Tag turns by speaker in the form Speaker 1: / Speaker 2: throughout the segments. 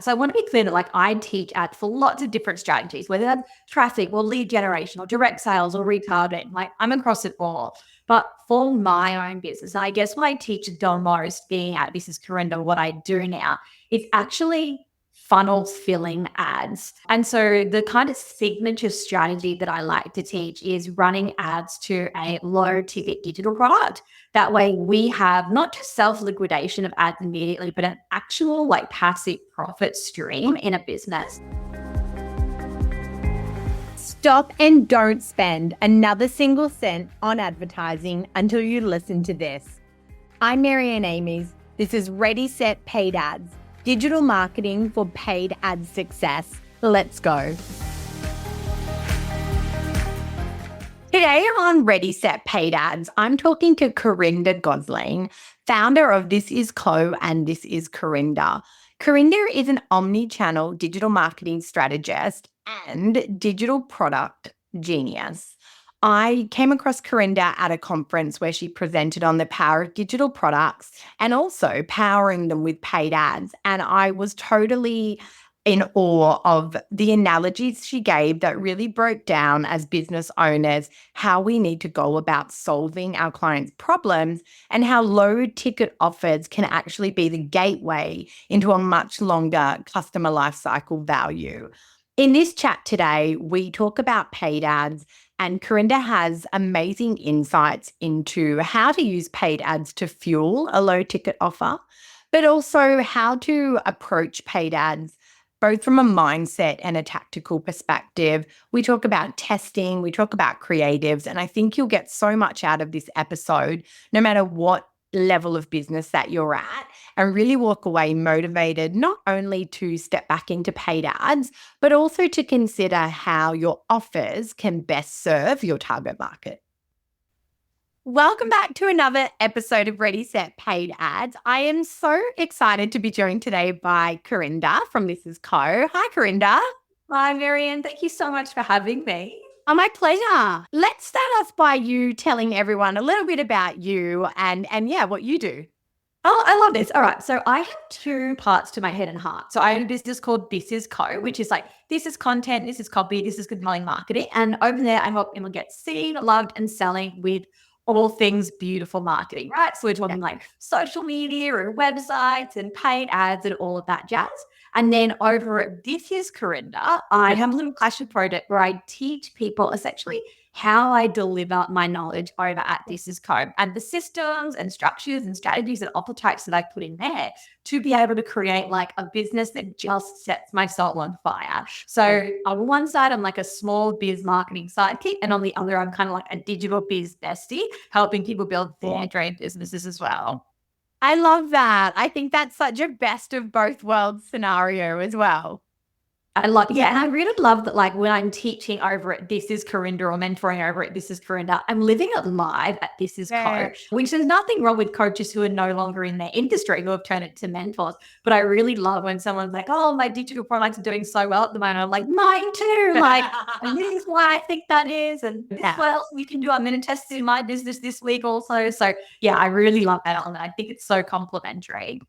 Speaker 1: So I want to be clear that like I teach ads for lots of different strategies, whether that's traffic or lead generation or direct sales or retargeting. Like I'm across it all. But for my own business, I guess what I teach the most being at This Is Carinda, what I do now, is actually funnel filling ads. And so the kind of signature strategy that I like to teach is running ads to a low ticket digital product. That way we have not just self-liquidation of ads immediately, but an actual like passive profit stream in a business.
Speaker 2: Stop and don't spend another single cent on advertising until you listen to this. I'm Marianne Amies. This is Ready, Set, Paid Ads, digital marketing for paid ad success. Let's go. Today on Ready, Set, Paid Ads, I'm talking to Carinda Gosling, founder of This Is Co and This Is Carinda. Carinda is an omni-channel digital marketing strategist and digital product genius. I came across Carinda at a conference where she presented on the power of digital products and also powering them with paid ads. And I was totally in awe of the analogies she gave that really broke down as business owners how we need to go about solving our clients' problems and how low ticket offers can actually be the gateway into a much longer customer lifecycle value. In this chat today, we talk about paid ads, and Carinda has amazing insights into how to use paid ads to fuel a low ticket offer, but also how to approach paid ads both from a mindset and a tactical perspective. We talk about testing, we talk about creatives, and I think you'll get so much out of this episode, no matter what level of business that you're at, and really walk away motivated not only to step back into paid ads, but also to consider how your offers can best serve your target market. Welcome back to another episode of Ready, Set, Paid Ads. I am so excited to be joined today by Carinda from This Is Co. Hi, Carinda.
Speaker 1: Hi, Marianne. Thank you so much for having me.
Speaker 2: Oh, my pleasure. Let's start off by you telling everyone a little bit about you and what you do.
Speaker 1: Oh, I love this. All right. So I have two parts to my head and heart. So I have a business called This Is Co, which is like, this is content, this is copy, this is compelling marketing. And over there, I help people get seen, loved, and selling with all things beautiful marketing, right? So we're talking like social media and websites and paid ads and all of that jazz. And then over at This Is Carinda, I have a little passion project where I teach people essentially how I deliver my knowledge over at This Is Co and the systems and structures and strategies and offer types that I put in there to be able to create like a business that just sets my soul on fire. So on one side, I'm like a small biz marketing sidekick, and on the other, I'm kind of like a digital biz bestie, helping people build their dream businesses as well.
Speaker 2: I love that. I think that's such a best of both worlds scenario as well.
Speaker 1: And I really love that, like, when I'm teaching over at This Is Carinda or mentoring over at This Is Carinda, I'm living it live at This Is Co, which there's nothing wrong with coaches who are no longer in their industry who have turned it to mentors. But I really love when someone's like, oh, my digital products are doing so well at the moment. I'm like, mine too. Like, and this is why I think that is. And well, we can do, I'm going to test it in my business this week also. So yeah, I really love that. And I think it's so complimentary.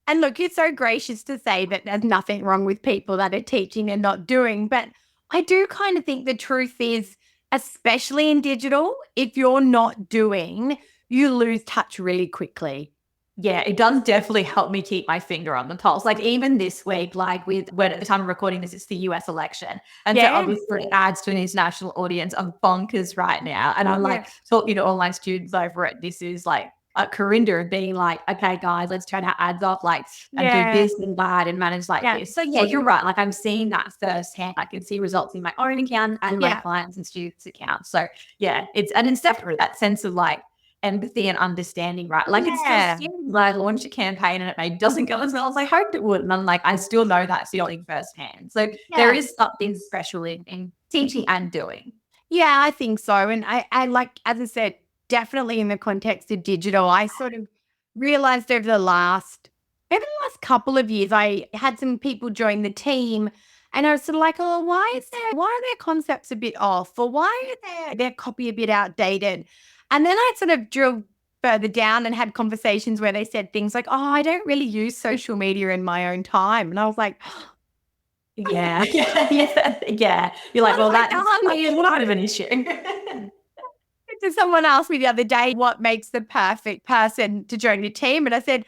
Speaker 2: And look, you're so gracious to say that there's nothing wrong with people that are teaching and not doing. But I do kind of think the truth is, especially in digital, if you're not doing, you lose touch really quickly.
Speaker 1: Yeah, it does definitely help me keep my finger on the pulse. Like even this week, like when at the time of recording this, it's the US election. And so obviously ads to an international audience are bonkers right now. And I'm like talking to all my students over at This Is like, Carinda, being like, okay, guys, let's turn our ads off, like, and do this and that and manage like this. So yeah, you're right. Like I'm seeing that firsthand. I can see results in my own account and my clients and students' accounts. So yeah, it's definitely that sense of like empathy and understanding, right? Like it's just, I launched a campaign and it maybe doesn't go as well as I hoped it would. And I'm like, I still know that feeling firsthand. So there is something special in teaching and doing.
Speaker 2: Yeah, I think so. And I like, as I said, definitely in the context of digital, I sort of realized over the last couple of years, I had some people join the team and I was sort of like, oh, why are their concepts a bit off? Or why are their copy a bit outdated? And then I sort of drilled further down and had conversations where they said things like, oh, I don't really use social media in my own time. And I was like,
Speaker 1: Yeah. Yeah. You're like,
Speaker 2: what
Speaker 1: well,
Speaker 2: have I
Speaker 1: that's
Speaker 2: done?
Speaker 1: kind of an issue.
Speaker 2: So someone asked me the other day, what makes the perfect person to join your team? And I said,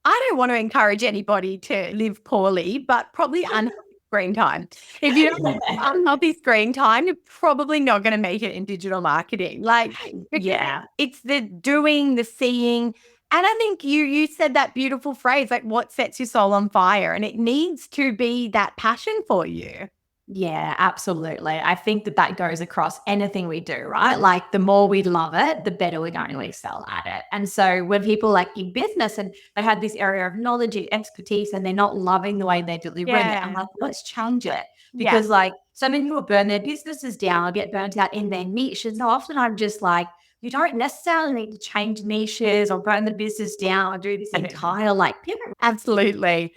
Speaker 2: I don't want to encourage anybody to live poorly, but probably unhealthy screen time. If you don't have unhealthy screen time, you're probably not going to make it in digital marketing. Like,
Speaker 1: Yeah.
Speaker 2: it's the doing, the seeing. And I think you said that beautiful phrase, like what sets your soul on fire? And it needs to be that passion for you.
Speaker 1: Yeah, absolutely. I think that goes across anything we do, right? Like the more we love it, the better we're going to excel at it. And so when people like in business and they had this area of knowledge and expertise and they're not loving the way they're delivering it, I'm like, let's change it. Because like so many people burn their businesses down or get burnt out in their niche. And so often I'm just like, you don't necessarily need to change niches or burn the business down or do this entire like pivot.
Speaker 2: Absolutely.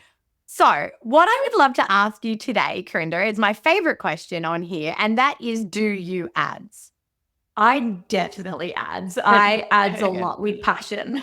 Speaker 2: So, what I would love to ask you today, Carinda, is my favorite question on here, and that is, do you ads?
Speaker 1: I definitely ads. I ads a lot with passion.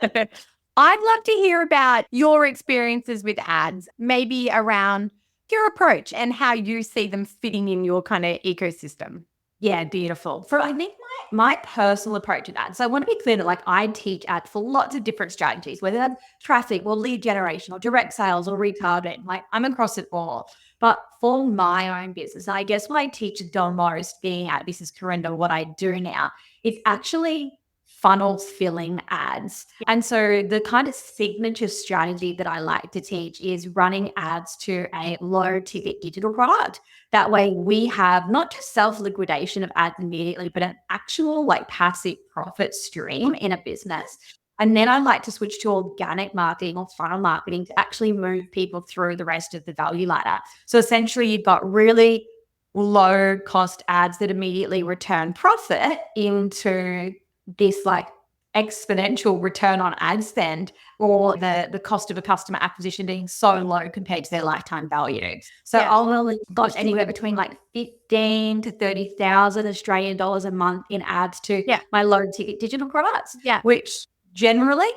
Speaker 2: I'd love to hear about your experiences with ads, maybe around your approach and how you see them fitting in your kind of ecosystem.
Speaker 1: Yeah, beautiful. For I think my personal approach to ads. So I want to be clear that like I teach ads for lots of different strategies, whether that's traffic or lead generation or direct sales or retargeting. Like I'm across it all. But for my own business, I guess what I teach the most being at Business Carinda, what I do now is actually funnel filling ads. And so the kind of signature strategy that I like to teach is running ads to a low ticket digital product. That way we have not just self-liquidation of ads immediately, but an actual like passive profit stream in a business. And then I like to switch to organic marketing or funnel marketing to actually move people through the rest of the value ladder. So essentially you've got really low cost ads that immediately return profit into this like exponential return on ad spend, or the cost of a customer acquisition being so low compared to their lifetime value. So I'll got anywhere between like 15 to 30,000 Australian dollars a month in ads to my low ticket digital products, which generally,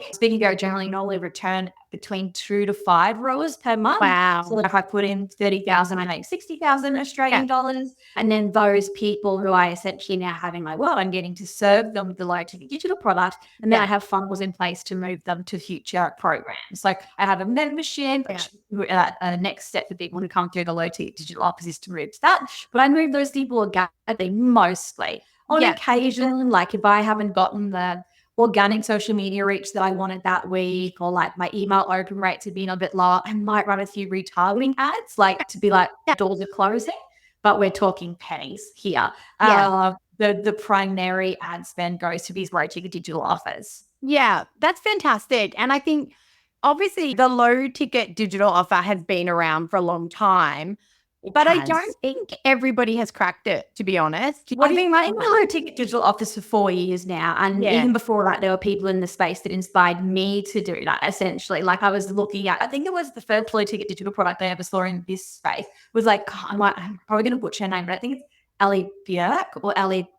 Speaker 1: generally normally return between 2 to 5 ROAS per month.
Speaker 2: Wow.
Speaker 1: So if I put in 30,000, I make 60,000 Australian dollars. And then those people who I essentially now have in my world, I'm getting to serve them the low ticket digital product. And then I have funnels in place to move them to future programs. Like I have a membership, next step for people who come through the low ticket digital offers is to move to that. But I move those people organically mostly. On occasion, like if I haven't gotten the organic social media reach that I wanted that week, or like my email open rates have been a bit lower, I might run a few retargeting ads, like to be like, doors are closing, but we're talking pennies here. The primary ad spend goes to these low ticket digital offers.
Speaker 2: Yeah, that's fantastic. And I think obviously the low ticket digital offer has been around for a long time. But I don't think everybody has cracked it, to be honest.
Speaker 1: I've been running my low ticket digital office for 4 years now. And even before that, there were people in the space that inspired me to do that, essentially. Like I was looking at, I think it was the first low ticket digital product I ever saw in this space was like, I'm probably going to butcher her name, but I think it's Ellie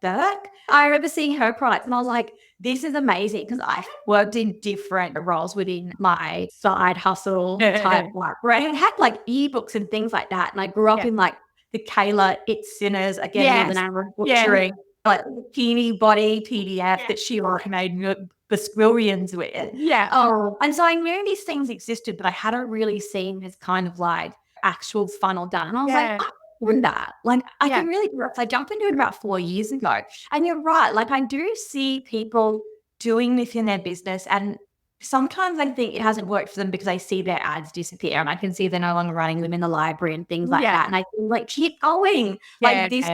Speaker 1: Burke. I remember seeing her product and I was like, this is amazing, because I worked in different roles within my side hustle type work, right? And I had like ebooks and things like that. And I grew up in like the Kayla It's Sinners, again, the name of butchering, like bikini body PDF that she made Basquillions with. And so I knew these things existed, but I hadn't really seen this kind of like actual funnel done. And I was like, that. Like I can really do it. I jumped into it about 4 years ago. And you're right. Like I do see people doing this in their business, and sometimes I think it hasn't worked for them because I see their ads disappear and I can see they're no longer running them in the library and things like that. And I feel like, keep going. Like this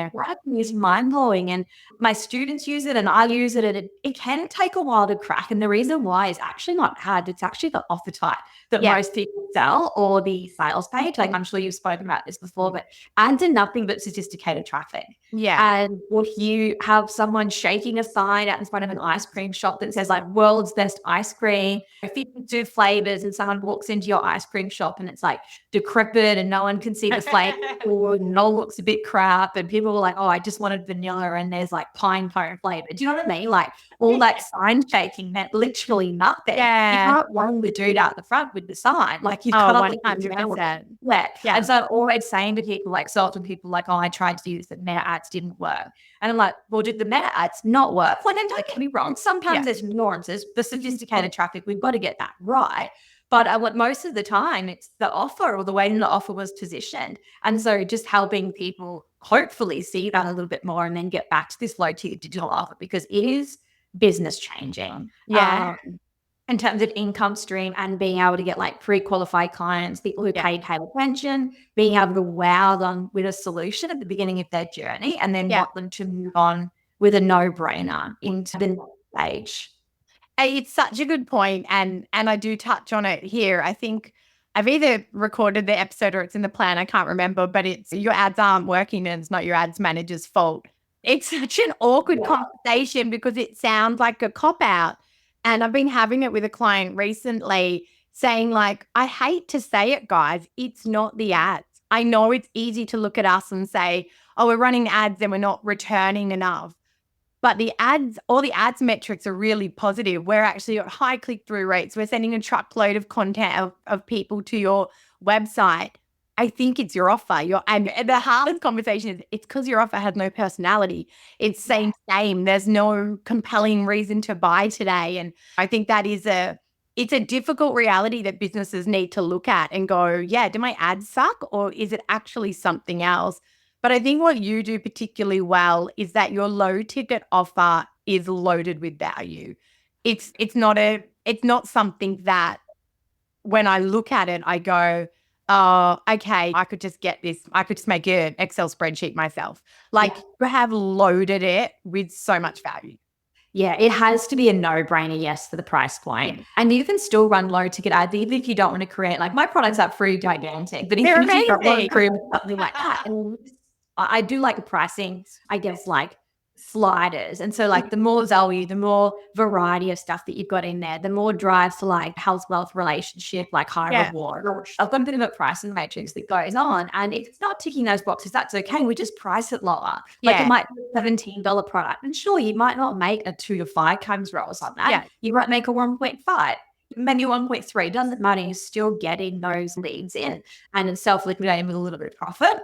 Speaker 1: is mind blowing. And my students use it and I use it, and it can take a while to crack. And the reason why is actually not hard. It's actually the offer type that most people sell, or the sales page. Like I'm sure you've spoken about this before, but ads are nothing but sophisticated traffic. And if you have someone shaking a sign out in front of an ice cream shop that says like world's best ice cream, 52 flavors, and someone walks into your ice cream shop and it's like decrepit and no one can see the flavor, or it all looks a bit crap, and people are like, oh, I just wanted vanilla and there's like pine cone flavor. Do you know what I mean? Like all that sign shaking meant literally nothing. You
Speaker 2: Yeah.
Speaker 1: can't run the dude out the front with the sign. Like you've
Speaker 2: Oh,
Speaker 1: cut off the
Speaker 2: 100%.
Speaker 1: yeah.
Speaker 2: Yeah.
Speaker 1: And so I'm always saying to people, like, so often people like, oh, I tried to do this, but Meta ads didn't work. And I'm like, well, did the Meta ads not work? Well, then don't get me wrong. Sometimes there's nuances, the sophisticated traffic, we've got to get that right. But what most of the time, it's the offer or the way the offer was positioned. And so just helping people hopefully see that a little bit more and then get back to this low tier digital offer, because it is business changing.
Speaker 2: Yeah.
Speaker 1: In terms of income stream and being able to get like pre-qualified clients, people who pay attention, being able to wow them with a solution at the beginning of their journey and then want them to move on with a no-brainer into the next stage.
Speaker 2: It's such a good point, and I do touch on it here. I think I've either recorded the episode or it's in the plan. I can't remember, but it's your ads aren't working and it's not your ads manager's fault. It's such an awkward conversation because it sounds like a cop-out. And I've been having it with a client recently saying like, I hate to say it, guys, it's not the ads. I know it's easy to look at us and say, oh, we're running ads and we're not returning enough. But the ads, all the ads metrics are really positive. We're actually at high click-through rates. We're sending a truckload of content of people to your website. I think it's your offer. And the hardest conversation is it's because your offer has no personality. It's same. There's no compelling reason to buy today. And I think that it's a difficult reality that businesses need to look at and go, yeah, do my ads suck or is it actually something else? But I think what you do particularly well is that your low ticket offer is loaded with value. It's not something that when I look at it, I go, oh, okay, I could just get this. I could just make an Excel spreadsheet myself. Like you have loaded it with so much value.
Speaker 1: Yeah, it has to be a no-brainer, yes, for the price point. Yeah. And you can still run low-ticket ads, even if you don't want to create, like my products are free gigantic, but if you don't want to create something like that, and I do like the pricing, I guess, like sliders. And so like the more value, the more variety of stuff that you've got in there, the more drives to like health, wealth, relationship, like high reward. I've got a bit of a pricing matrix that goes on. And if it's not ticking those boxes, that's okay. We just price it lower. Like it might be a $17 product. And sure, you might not make a 2 to 5 times roll or something. Yeah. You might make a 1.5. Maybe 1.3, doesn't matter. You're still getting those leads in and it's self-liquidating with a little bit of profit.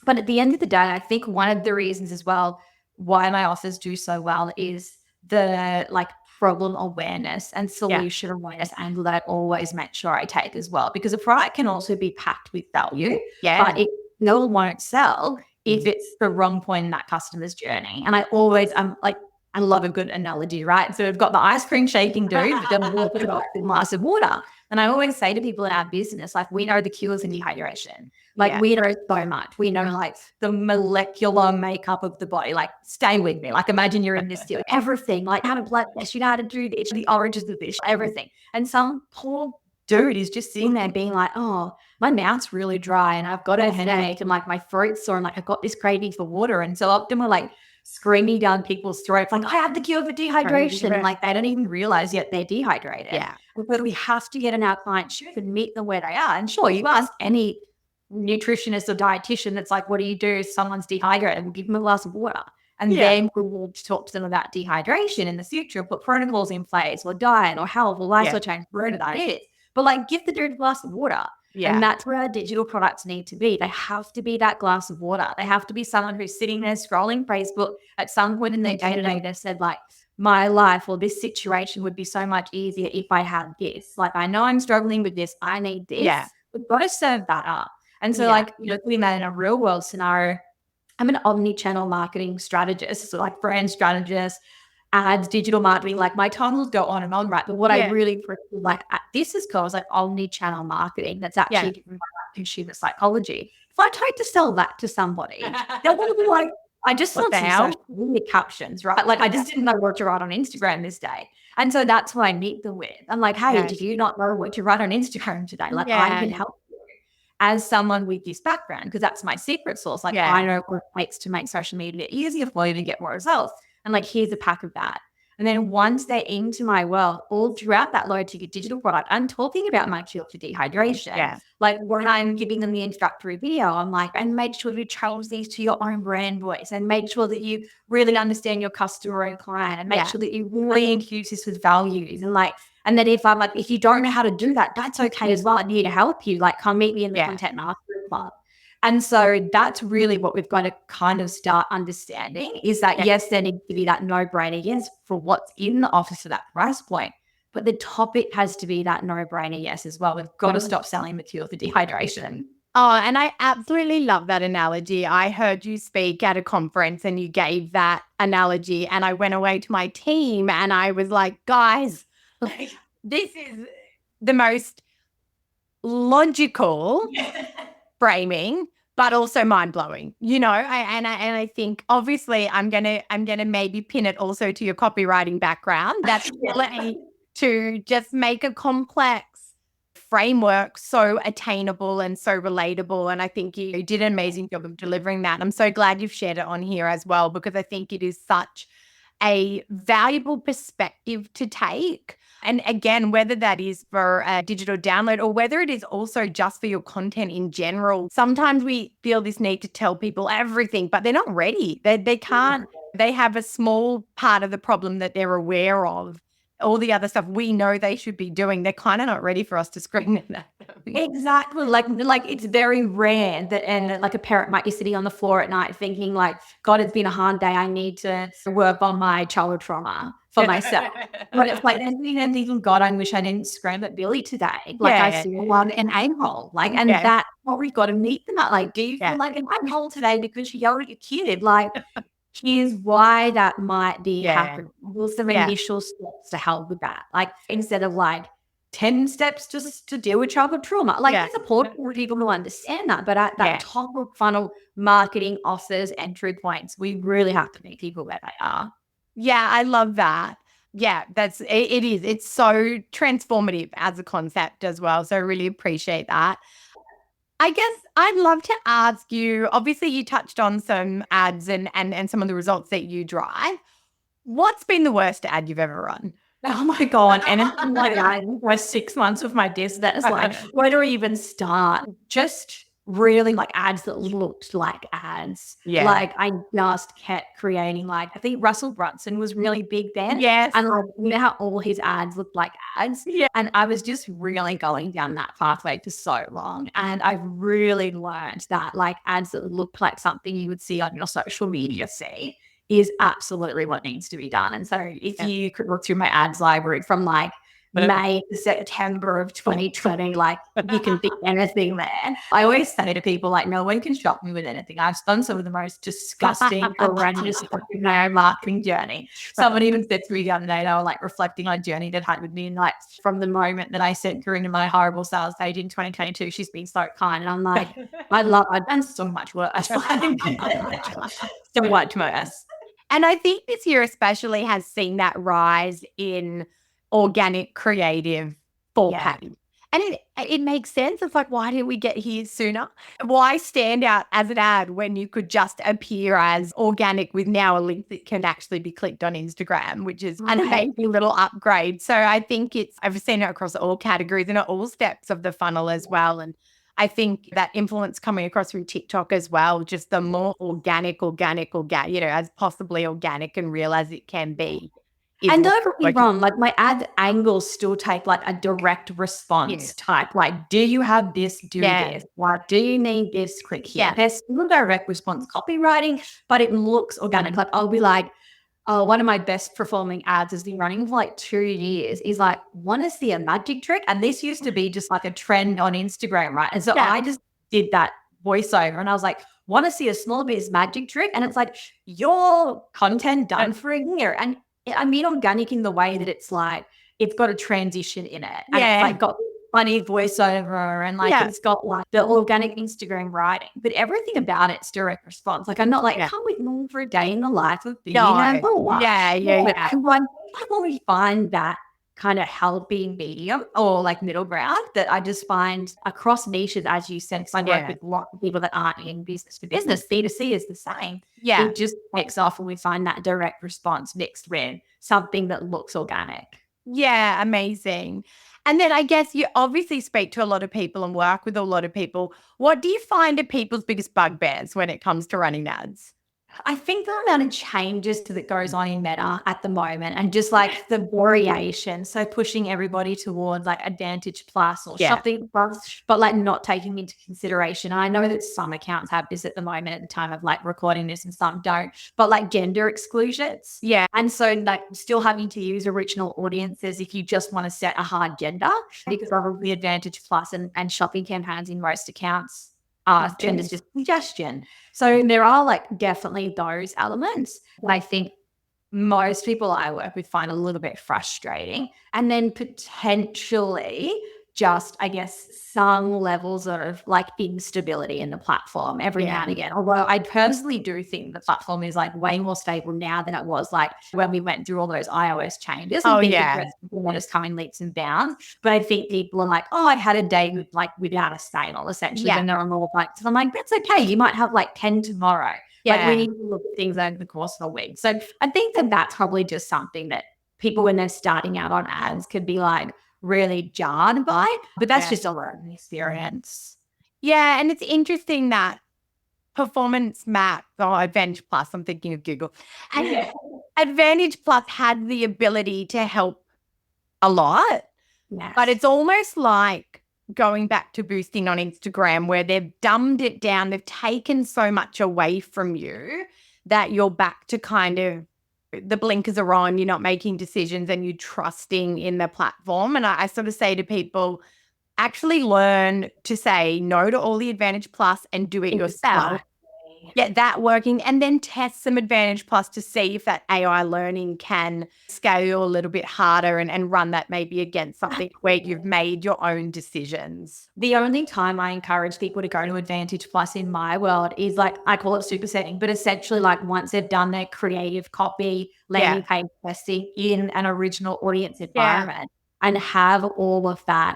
Speaker 1: But at the end of the day, I think one of the reasons as well why my offers do so well is the like problem awareness and solution awareness angle that I always make sure I take as well. Because a product can also be packed with value, but it no one won't sell if it's the wrong point in that customer's journey. And I love a good analogy, right? So we've got the ice cream shaking dude, but then we'll put it off with a glass of water. And I always say to people in our business, like, we know the cures in dehydration. Like, we know so much. We know, like, the molecular makeup of the body. Like, stay with me. Like, imagine you're in this deal. Everything. Like, how to blood test, you know how to do this, the oranges of this, everything. And some poor dude is just sitting there being like, oh, my mouth's really dry and I've got a headache and, like, my throat's sore and, like, I've got this craving for water. And so often we're, like, screaming down people's throats, like, I have the cure for dehydration. And like, they don't even realize yet they're dehydrated. Yeah. But we have to get in our client's shoes and meet them where they are. And sure, you ask any nutritionist or dietitian that's like, what do you do if someone's dehydrated? And give them a glass of water. And then we'll talk to them about dehydration in the future, put protocols in place or diet or health or lifestyle change, whatever that is. But like, give the dude a glass of water. Yeah. And that's where our digital products need to be. They have to be that glass of water. They have to be someone who's sitting there scrolling Facebook at some point in their day-to-day that said, like, my life or this situation would be so much easier if I had this. Like, I know I'm struggling with this. I need this. Yeah. We've got to serve that up. And so like, you know, putting that in a real world scenario, I'm an omni-channel marketing strategist, so like brand strategist, ads, digital marketing, like my titles go on and on, right? But what I really like at this is called like omni-channel marketing. That's actually consumer psychology. If I tried to sell that to somebody, they're going to be like, I just want some social media captions, right? Like I just didn't know what to write on Instagram this day. And so that's what I meet them with. I'm like, hey, did you not know what to write on Instagram today? Like I can help you as someone with this background, because that's my secret sauce. Like I know what it takes to make social media easier for you to get more results. And like, here's a pack of that. And then once they're into my world, all throughout that low ticket digital product, I'm talking about my cure for dehydration.
Speaker 2: Yeah.
Speaker 1: Like when I'm giving them the introductory video, I'm like, and make sure you change these to your own brand voice and make sure that you really understand your customer and client and make sure that you really infuse this with values. And then if I'm like, if you don't know how to do that, that's okay as well. I'm here to help you. Like, come meet me in the content mastery club. And so that's really what we've got to kind of start understanding is that, yes, there needs to be that no-brainer, yes, for what's in the office at that price point. But the topic has to be that no-brainer, yes, as well. We've got to stop selling material for dehydration.
Speaker 2: Oh, and I absolutely love that analogy. I heard you speak at a conference and you gave that analogy, and I went away to my team and I was like, guys, like, this is the most logical framing, but also mind-blowing, and I think obviously I'm gonna maybe pin it also to your copywriting background. That's ability to just make a complex framework so attainable and so relatable. And I think you did an amazing job of delivering that. I'm so glad you've shared it on here as well, because I think it is such a valuable perspective to take. And again, whether that is for a digital download or whether it is also just for your content in general, sometimes we feel this need to tell people everything, but they're not ready. They can't, they have a small part of the problem that they're aware of. All the other stuff we know they should be doing, they're kind of not ready for us to screen it at them.
Speaker 1: Exactly. Like it's very rare that, and like a parent might be sitting on the floor at night thinking like, God, it's been a hard day. I need to work on my childhood trauma for myself. But it's like, and even God, I wish I didn't scream at Billy today. Like I see one an a-hole. Like, and that's what we've got to meet them at. Like, do you feel like an a-hole today because you yelled at your kid? Like, here's why that might be happening. What's the initial steps to help with that? Like, instead of like 10 steps just to deal with childhood trauma. Like, it's important for people to understand that. But at that top of funnel marketing offers, entry points, we really have to meet people where they are.
Speaker 2: Yeah, I love that. Yeah, it is. It's so transformative as a concept as well. So I really appreciate that. I guess I'd love to ask you, obviously you touched on some ads and some of the results that you drive. What's been the worst ad you've ever run?
Speaker 1: Oh my God. And it's like that was 6 months of my business. Like, where do I even start? Just really like ads that looked like ads.
Speaker 2: Yeah.
Speaker 1: Like I just kept creating, like, I think Russell Brunson was really big then.
Speaker 2: Yes.
Speaker 1: And like, you know how all his ads looked like ads?
Speaker 2: Yeah.
Speaker 1: And I was just really going down that pathway for so long. And I've really learned that like ads that look like something you would see on your social media feed is absolutely what needs to be done. And so if you could look through my ads library from like May to September of 2020, like you can pick anything there. I always say to people, like, no one can shock me with anything. I've done some of the most disgusting, horrendous marketing journey. Someone even said to me the other day, they were like reflecting on a journey they'd had with me, and like from the moment that I sent Carinda my horrible sales page in 2022, she's been so kind. And I'm like, I've done so much worse. So much worse.
Speaker 2: And I think this year especially has seen that rise in organic creative for page. And it makes sense. It's like, why didn't we get here sooner? Why stand out as an ad when you could just appear as organic with now a link that can actually be clicked on Instagram, which is an amazing little upgrade. So I think I've seen it across all categories and at all steps of the funnel as well. And I think that influence coming across from TikTok as well, just the more organic, as possibly organic and real as it can be.
Speaker 1: And don't get me wrong, like my ad angles still take like a direct response type. Like, do you have this? Do this. Like, do you need this? Click here. There's still direct response copywriting, but it looks organic. Like I'll be like, oh, one of my best performing ads has been running for like 2 years. Is like, want to see a magic trick? And this used to be just like a trend on Instagram, right? And so I just did that voiceover and I was like, want to see a small business magic trick? And it's like, your content done for a year. And I mean organic in the way that it's like, it's got a transition in it. And it's like got funny voiceover and like it's got like the organic Instagram writing, but everything about it's direct response. Like I'm not like, come with me for a day in the life of being
Speaker 2: I want to find that
Speaker 1: kind of healthy medium or like middle ground that I just find across niches, as you said, because I work with lots of people that aren't in business to business. C2C is the same.
Speaker 2: Yeah.
Speaker 1: It just takes off when we find that direct response mixed with something that looks organic.
Speaker 2: Yeah, amazing. And then I guess you obviously speak to a lot of people and work with a lot of people. What do you find are people's biggest bugbears when it comes to running ads?
Speaker 1: I think the amount of changes that goes on in Meta at the moment and just like the variation. So pushing everybody towards like Advantage Plus or
Speaker 2: Yeah.
Speaker 1: Shopping Plus, but like not taking into consideration. And I know that some accounts have this at the moment at the time of like recording this and some don't, but like gender exclusions.
Speaker 2: Yeah.
Speaker 1: And so like still having to use original audiences if you just want to set a hard gender, because obviously Advantage Plus and shopping campaigns in most accounts gender's just suggestion. So there are like definitely those elements that I think most people I work with find a little bit frustrating. And then potentially just, I guess, some levels of like instability in the platform every now and again. Although I personally do think the platform is like way more stable now than it was like when we went through all those iOS changes.
Speaker 2: Oh,
Speaker 1: I think
Speaker 2: yeah.
Speaker 1: people just come in leaps and bounds. But I think people are like, oh, I had a day with like without a sale, essentially, when they're on all like, so I'm like, that's okay. You might have like 10 tomorrow. Like we need to look at things over the course of a week. So I think that that's probably just something that people, when they're starting out on ads, could be like really jarred by, but that's just a learning experience.
Speaker 2: Yeah. And it's interesting that Performance Max or Advantage Plus, I'm thinking of Google, and Advantage Plus had the ability to help a lot, but it's almost like going back to boosting on Instagram where they've dumbed it down. They've taken so much away from you that you're back to kind of the blinkers are on, you're not making decisions and you're trusting in the platform. And I sort of say to people, actually learn to say no to all the Advantage Plus and do it yourself. Get that working and then test some Advantage Plus to see if that AI learning can scale a little bit harder and run that maybe against something where you've made your own decisions.
Speaker 1: The only time I encourage people to go to Advantage Plus in my world is like, I call it supersetting, but essentially like once they've done their creative copy, landing page testing in an original audience environment and have all of that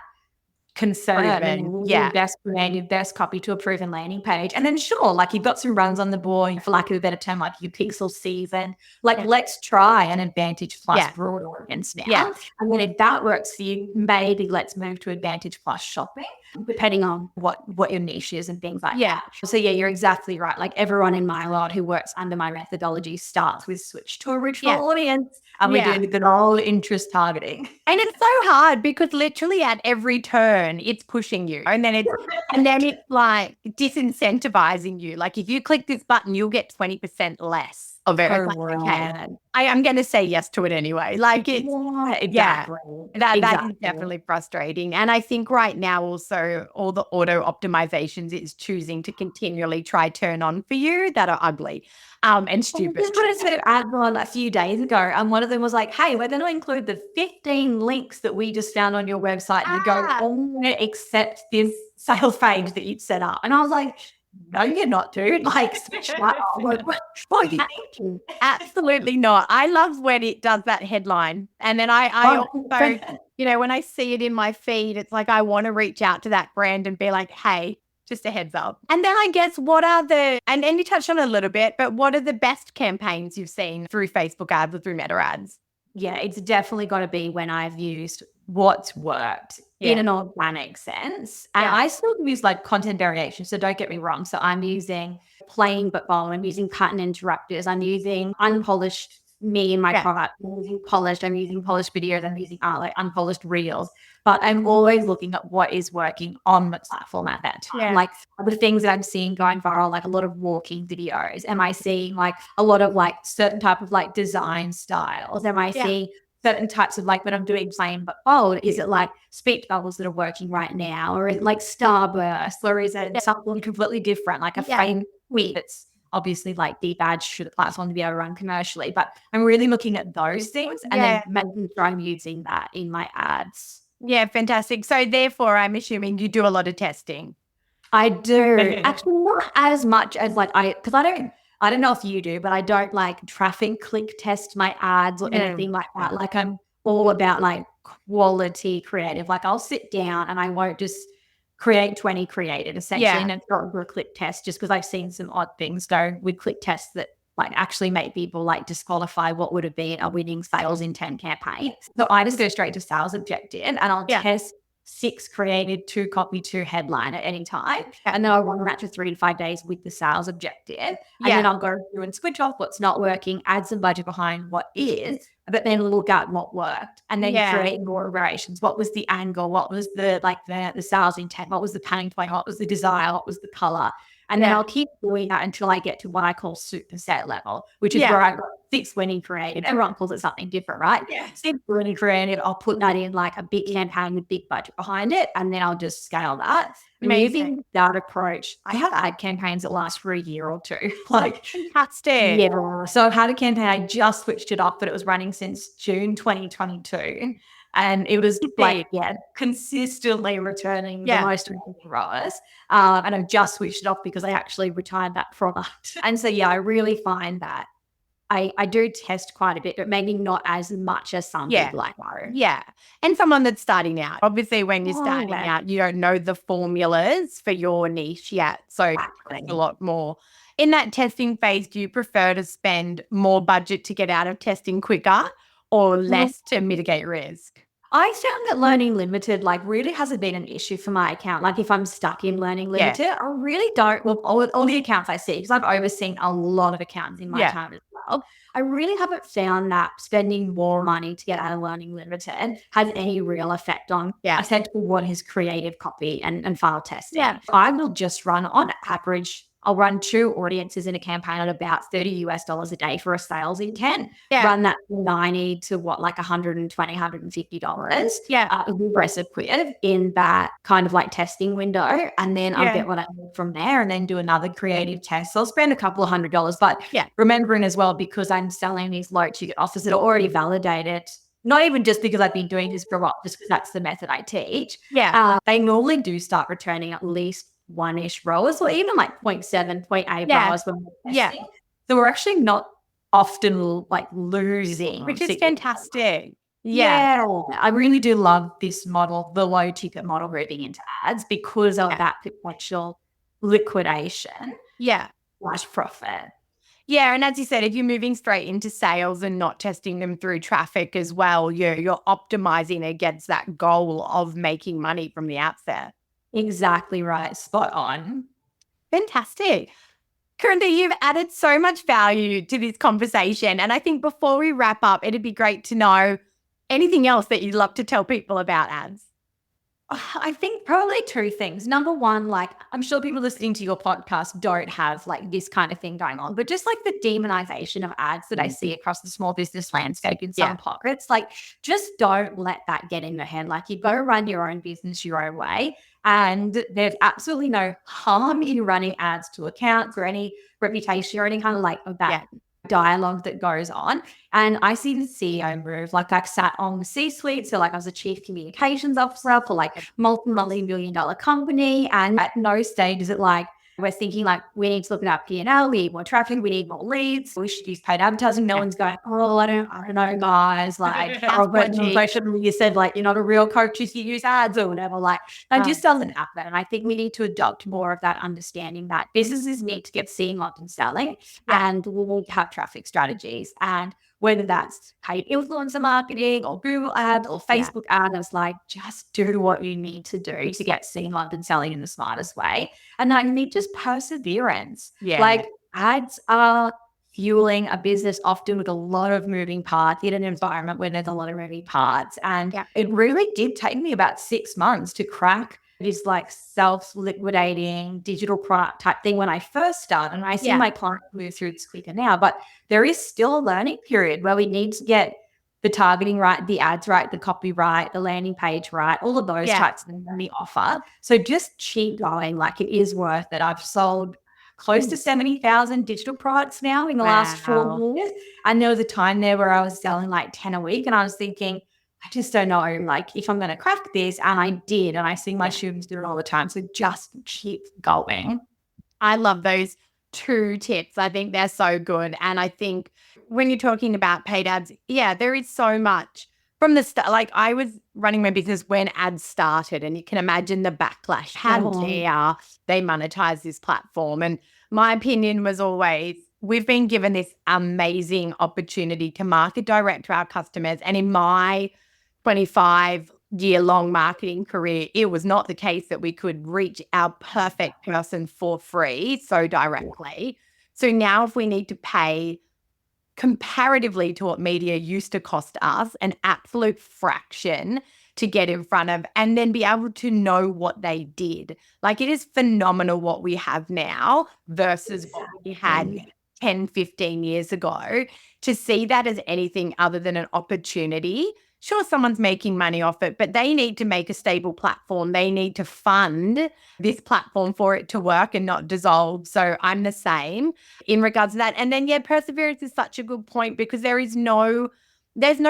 Speaker 1: confirm and best creative, best copy to a proven landing page. And then sure, like you've got some runs on the board, for lack of a better term, like your pixel season. Like let's try an Advantage Plus broad audience now. And then if that works for you, maybe let's move to Advantage Plus shopping, depending on what your niche is and things like that. So you're exactly right. Like everyone in my world who works under my methodology starts with switch to original audience. And we do the good old interest targeting.
Speaker 2: And it's so hard because literally at every turn it's pushing you. And then it's like disincentivizing you. Like if you click this button, you'll get 20% less of it. Like, okay, I'm going to say yes to it anyway. Like it's that is definitely frustrating. And I think right now also all the auto optimizations is choosing to continually try turn on for you that are ugly and stupid.
Speaker 1: I just put a set of ads on a few days ago, and one of them was like, hey, we're going to include the 15 links that we just found on your website and go on accept this sales page that you'd set up. And I was like, no, you're not, dude. Like, switch that on.
Speaker 2: Absolutely not. I love when it does that headline. And then I also, when I see it in my feed, it's like I want to reach out to that brand and be like, hey, just a heads up. And then I guess what are and you touched on it a little bit, but what are the best campaigns you've seen through Facebook ads or through Meta ads?
Speaker 1: Yeah, it's definitely got to be when I've used what's worked in an organic sense. And I still use like content variation. So don't get me wrong. So I'm using plain but bold. I'm using pattern interrupters. I'm using unpolished me and my product. I'm using polished. I'm using polished videos. I'm using like unpolished reels. But I'm always looking at what is working on the platform at that time. Like the things that I'm seeing going viral, like a lot of walking videos. Am I seeing like a lot of like certain type of like design styles? Am I seeing certain types of like when I'm doing plain but bold? Is it like speech bubbles that are working right now? Or is it like starburst? Or is it something completely different, like a faint tweet that's obviously like de-badged for the platform to be able to run commercially? But I'm really looking at those things and then making sure I'm using that in my ads.
Speaker 2: Yeah, fantastic. So therefore, I'm assuming you do a lot of testing.
Speaker 1: I do. Actually, not as much as like because I don't know if you do, but I don't like traffic click test my ads or anything like that. Like I'm all about like quality creative. Like I'll sit down and I won't just create 20 created essentially and then throw it for a click test just because I've seen some odd things go with click tests that like actually make people like disqualify what would have been a winning sales intent campaign. So I just go straight to sales objective and I'll test 6 created, 2 copy, 2 headline at any time. And then I'll run around for 3 to 5 days with the sales objective. And then I'll go through and switch off what's not working, add some budget behind what is, but then look at what worked and then create more variations. What was the angle? What was the sales intent? What was the pain point? What was the desire? What was the color? And then I'll keep doing that until I get to what I call superset level, which is where I've got 6 winning creative. Everyone calls it something different, right? 6 winning creative. I'll put that in like a big campaign with big budget behind it. And then I'll just scale that. Using that approach, I have ad campaigns that last for a year or two. Like
Speaker 2: Fantastic.
Speaker 1: Yeah. So I've had a campaign, I just switched it off, but it was running since June 2022. And it was consistently returning the most ROAS. And I've just switched it off because I actually retired that product. And so, I really find that I do test quite a bit, but maybe not as much as some people like are.
Speaker 2: Yeah. And someone that's starting out. Obviously, when you're starting out, you don't know the formulas for your niche yet. So it's a lot more. In that testing phase, do you prefer to spend more budget to get out of testing quicker or less to mitigate risk?
Speaker 1: I found that learning limited really hasn't been an issue for my account. Like if I'm stuck in learning limited, I really don't. Well, all the accounts I see, because I've overseen a lot of accounts in my time as well. I really haven't found that spending more money to get out of learning limited has any real effect on essentially what is creative copy and file testing. I will just run on average. I'll run 2 audiences in a campaign at about $30 a day for a sales intent. Run that 90 to $120, $150. Aggressive quid in that kind of like testing window. And then I'll get what I need from there and then do another creative test. So I'll spend a couple of $100, but remembering as well, because I'm selling these low ticket offers that are already validated, not even just because I've been doing this for a while, just because that's the method I teach. They normally do start returning at least 1-ish ROAS or even like 0.7, 0.8 ROAS when we're testing. So we're actually not often losing.
Speaker 2: Which is fantastic.
Speaker 1: I really do love this model, the low ticket model moving into ads because of that potential liquidation. Much profit.
Speaker 2: Yeah, and as you said, if you're moving straight into sales and not testing them through traffic as well, you're optimizing against that goal of making money from the outset.
Speaker 1: Exactly right. Spot on.
Speaker 2: Fantastic. Carinda, you've added so much value to this conversation. And I think before we wrap up, it'd be great to know anything else that you'd love to tell people about ads.
Speaker 1: I think probably 2 things. Number one, I'm sure people listening to your podcast don't have this kind of thing going on, but just the demonization of ads that I see across the small business landscape in some pockets, just don't let that get in your head. You go run your own business your own way. And there's absolutely no harm in running ads to accounts or any reputation or any kind of that dialogue that goes on. And I see the CEO move, I've sat on the C-suite. So I was a chief communications officer for multi-million dollar company. And at no stage is it we're thinking we need to look at our P&L, we need more traffic, we need more leads, we should use paid advertising. No one's going, I don't know, guys. You said you're not a real coach if you use ads or whatever. That just doesn't happen. And I think we need to adopt more of that understanding that businesses need to get seen, not in selling, and we'll have traffic strategies. And whether that's paid influencer marketing or Google ads or Facebook ads, just do what you need to do to get seen, loved, and selling in the smartest way. And I need just perseverance. Ads are fueling a business often with a lot of moving parts in an environment where there's a lot of moving parts. And it really did take me about 6 months to crack this self-liquidating digital product type thing when I first started. And I see my clients move through this quicker now, but there is still a learning period where we need to get the targeting right, the ads right, the copy right, the landing page right, all of those types of things in the offer. So just keep going. It is worth it. I've sold close to 70,000 digital products now in the last 4 years. And there was a time there where I was selling 10 a week and I was thinking, I just don't know, if I'm going to crack this. And I did. And I see my students do it all the time. So just keep going.
Speaker 2: I love those 2 tips. I think they're so good. And I think when you're talking about paid ads, there is so much from the start, like I was running my business when ads started, and you can imagine the backlash. How dare they monetize this platform? And my opinion was always, we've been given this amazing opportunity to market direct to our customers. And in my 25-year-long marketing career, it was not the case that we could reach our perfect person for free so directly. So now if we need to pay comparatively to what media used to cost us, an absolute fraction to get in front of, and then be able to know what they did. Like, it is phenomenal what we have now versus what we had 10, 15 years ago. To see that as anything other than an opportunity. Sure, someone's making money off it, but they need to make a stable platform. They need to fund this platform for it to work and not dissolve. So I'm the same in regards to that. And then, perseverance is such a good point, because there's no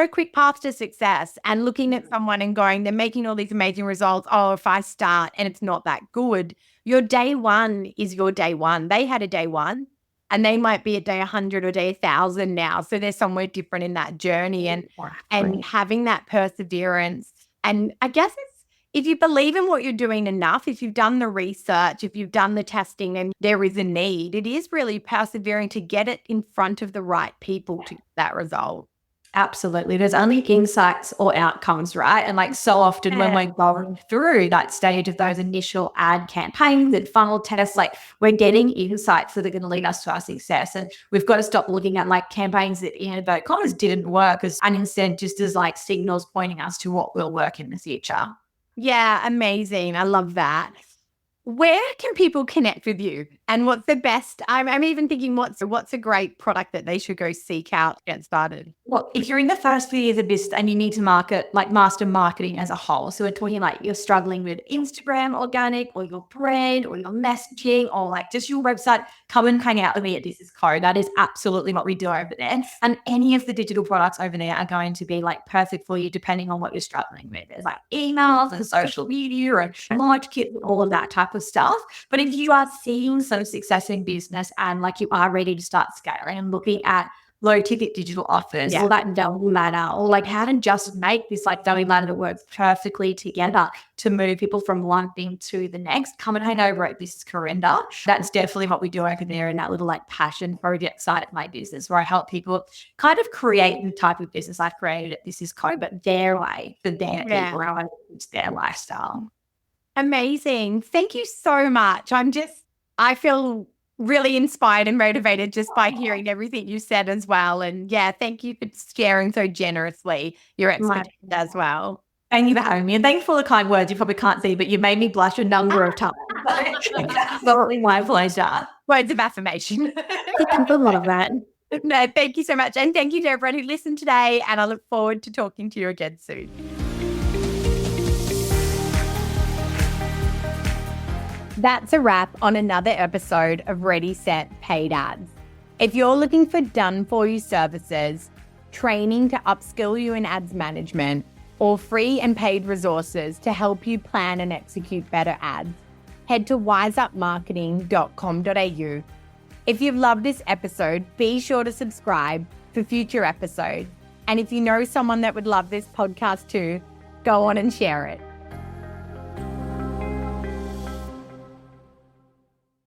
Speaker 2: quick path to success. And looking at someone and going, they're making all these amazing results. Oh, if I start and it's not that good, your day one is your day one. They had a day one, and they might be at day 100 or day 1,000 now. So they're somewhere different in that journey, and having that perseverance. And I guess it's, if you believe in what you're doing enough, if you've done the research, if you've done the testing and there is a need, it is really persevering to get it in front of the right people to get that result.
Speaker 1: Absolutely. There's only insights or outcomes, right? And like so often when we're going through that stage of those initial ad campaigns and funnel tests, like we're getting insights that are going to lead us to our success. And we've got to stop looking at like campaigns that in inverted commas didn't work and instead just as like signals pointing us to what will work in the future.
Speaker 2: Yeah, amazing. I love that. Where can people connect with you? And what's the best? I'm even thinking, what's a great product that they should go seek out to get started?
Speaker 1: Well, if you're in the first few years of business and you need to master marketing as a whole, so we're talking like you're struggling with Instagram organic or your brand or your messaging or like just your website, come and hang out with me at This Is Co. That is absolutely what we do over there. And any of the digital products over there are going to be like perfect for you depending on what you're struggling with. There's like emails and social media and launch kits and all of that type of stuff. But if you are seeing some success in business and like you are ready to start scaling and looking at low ticket digital offers or that value ladder, or like how to just make this like value ladder that works perfectly together to move people from one thing to the next, come and hang over at This Is Carinda. That's definitely what we do over there in that little like passion project side of my business, where I help people kind of create the type of business I've created at This Is Co, but their way, for their people, how it's their lifestyle.
Speaker 2: Amazing. Thank you so much. I feel really inspired and motivated just by hearing everything you said as well. And thank you for sharing so generously your expertise as well.
Speaker 1: Thank you for having me. And thank you for all the kind words. You probably can't see, but you made me blush a number of times. Absolutely my pleasure.
Speaker 2: Words of affirmation.
Speaker 1: Thank you a lot of that.
Speaker 2: No, thank you so much. And thank you to everyone who listened today. And I look forward to talking to you again soon. That's a wrap on another episode of Ready, Set, Paid Ads. If you're looking for done-for-you services, training to upskill you in ads management, or free and paid resources to help you plan and execute better ads, head to wiseupmarketing.com.au. If you've loved this episode, be sure to subscribe for future episodes. And if you know someone that would love this podcast too, go on and share it.